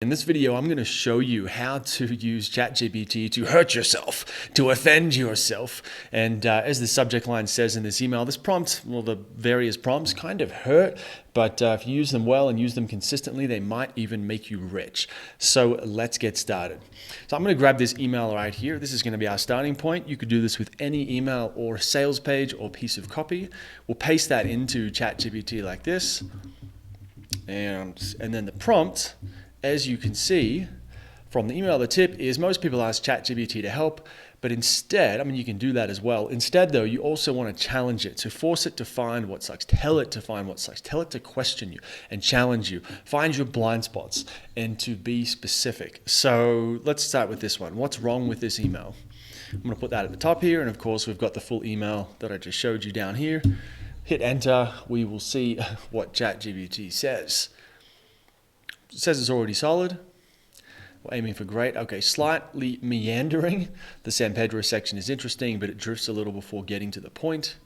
In this video, I'm going to show you how to use ChatGPT to hurt yourself, to offend yourself. And as the subject line says in this email, this prompt, well, the various prompts kind of hurt, but if you use them well and use them consistently, they might even make you rich. So let's get started. So I'm going to grab this email right here. This is going to be our starting point. You could do this with any email or sales page or piece of copy. We'll paste that into ChatGPT like this. And then the prompt, as you can see from the email, the tip is most people ask ChatGPT to help, but instead, I mean, you can do that as well. Instead, though, you also want to challenge it, to force it to find what sucks, tell it to find what sucks, tell it to question you and challenge you, find your blind spots, and to be specific. So let's start with this one. What's wrong with this email? I'm going to put that at the top here, and of course, we've got the full email that I just showed you down here. Hit enter, we will see what ChatGPT says. It says it's already solid. We're aiming for great. Okay, slightly meandering. The San Pedro section is interesting, but it drifts a little before getting to the point.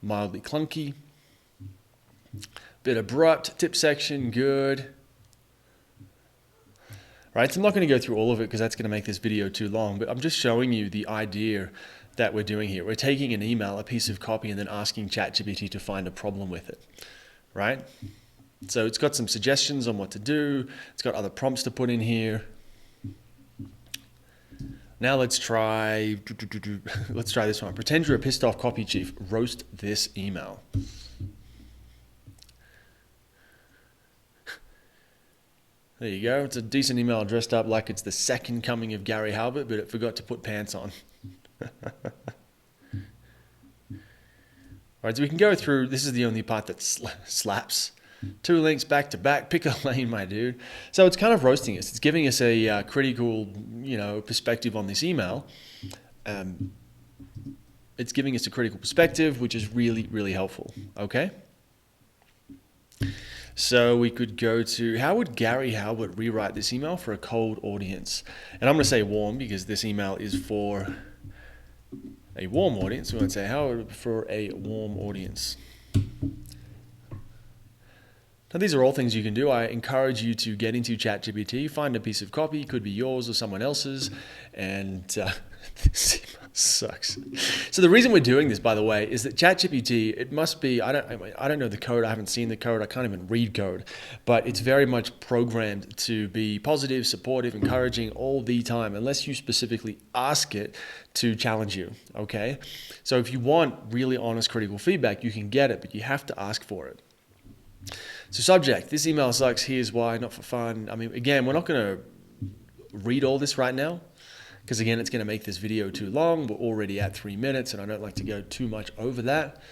Mildly clunky. Bit abrupt. Tip section, good. Right, so I'm not going to go through all of it because that's going to make this video too long, but I'm just showing you the idea that we're doing here. We're taking an email, a piece of copy, and then asking ChatGPT to find a problem with it, right? So it's got some suggestions on what to do. It's got other prompts to put in here. Now let's try this one. Pretend you're a pissed off copy chief. Roast this email. There you go. It's a decent email dressed up like it's the second coming of Gary Halbert, but it forgot to put pants on. All right, so we can go through. This is the only part that slaps. 2 links back to back. Pick a lane, my dude. So it's kind of roasting us. It's giving us a critical, perspective on this email. It's giving us a critical perspective, which is really, really helpful. Okay. So we could go to, how would Gary Halbert rewrite this email for a cold audience? And I'm going to say warm because this email is for a warm audience. We want to say how for a warm audience. Now, these are all things you can do. I encourage you to get into ChatGPT, find a piece of copy, could be yours or someone else's, and this email sucks. So the reason we're doing this, by the way, is that ChatGPT, it must be, I don't know the code, I haven't seen the code, I can't even read code, but it's very much programmed to be positive, supportive, encouraging all the time, unless you specifically ask it to challenge you, okay? So if you want really honest, critical feedback, you can get it, but you have to ask for it. So subject, this email sucks, here's why, not for fun. I mean, again, we're not going to read all this right now because, again, it's going to make this video too long. We're already at 3 minutes and I don't like to go too much over that.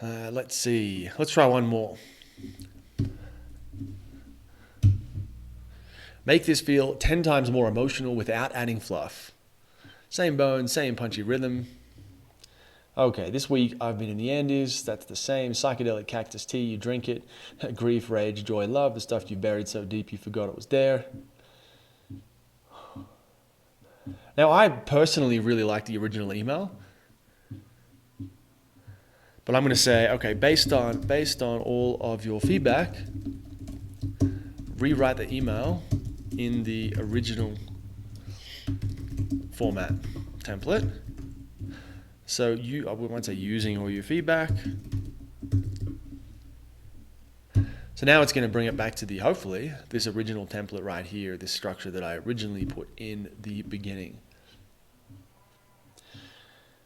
Let's see. Let's try one more. Make this feel 10 times more emotional without adding fluff. Same bone, same punchy rhythm. Okay, this week I've been in the Andes, that's the same. Psychedelic cactus tea, you drink it. Grief, rage, joy, love, the stuff you buried so deep you forgot it was there. Now, I personally really like the original email. But I'm going to say, okay, based on all of your feedback, rewrite the email in the original format template. So I won't say using all your feedback. So now it's going to bring it back to hopefully, this original template right here, this structure that I originally put in the beginning.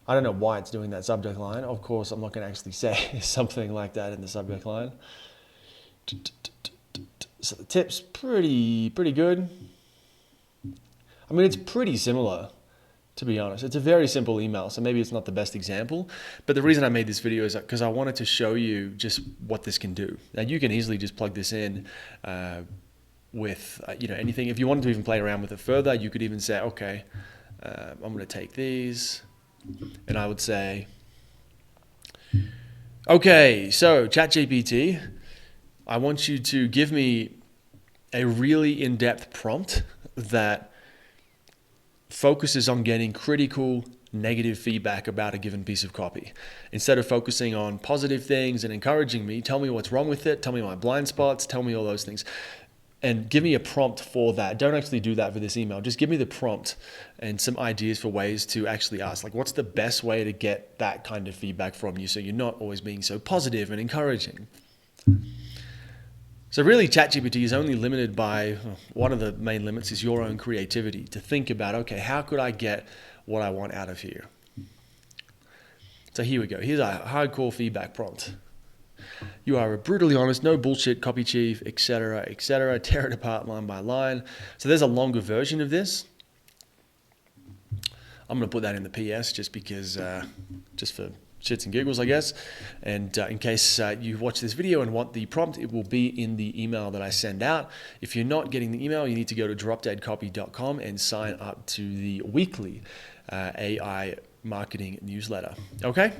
I don't know why it's doing that subject line. Of course, I'm not going to actually say something like that in the subject line. So the tip's pretty good. I mean, it's pretty similar. To be honest, it's a very simple email, so maybe it's not the best example, but the reason I made this video is because I wanted to show you just what this can do. Now, you can easily just plug this in with anything. If you wanted to even play around with it further, you could even say, okay, I'm going to take these, and I would say, okay, so ChatGPT, I want you to give me a really in-depth prompt that focuses on getting critical, negative feedback about a given piece of copy. Instead of focusing on positive things and encouraging me, tell me what's wrong with it, tell me my blind spots, tell me all those things. and give me a prompt for that. Don't actually do that for this email. Just give me the prompt and some ideas for ways to actually ask, like, what's the best way to get that kind of feedback from you so you're not always being so positive and encouraging. So really, ChatGPT is only limited by, one of the main limits is your own creativity, to think about, okay, how could I get what I want out of here? So here we go. Here's a hardcore feedback prompt. You are a brutally honest, no bullshit copy chief, etc., etc. Tear it apart line by line. So there's a longer version of this. I'm going to put that in the PS just because, just for shits and giggles, I guess. And in case you watch this video and want the prompt, it will be in the email that I send out. If you're not getting the email, you need to go to dropdeadcopy.com and sign up to the weekly AI marketing newsletter. Okay,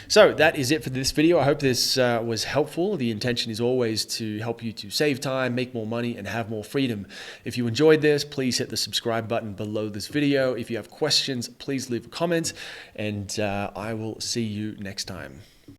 so that is it for this video. I hope this was helpful. The intention is always to help you to save time, make more money, and have more freedom. If you enjoyed this, please hit the subscribe button below this video. If you have questions, please leave a comment, and I will see you next time.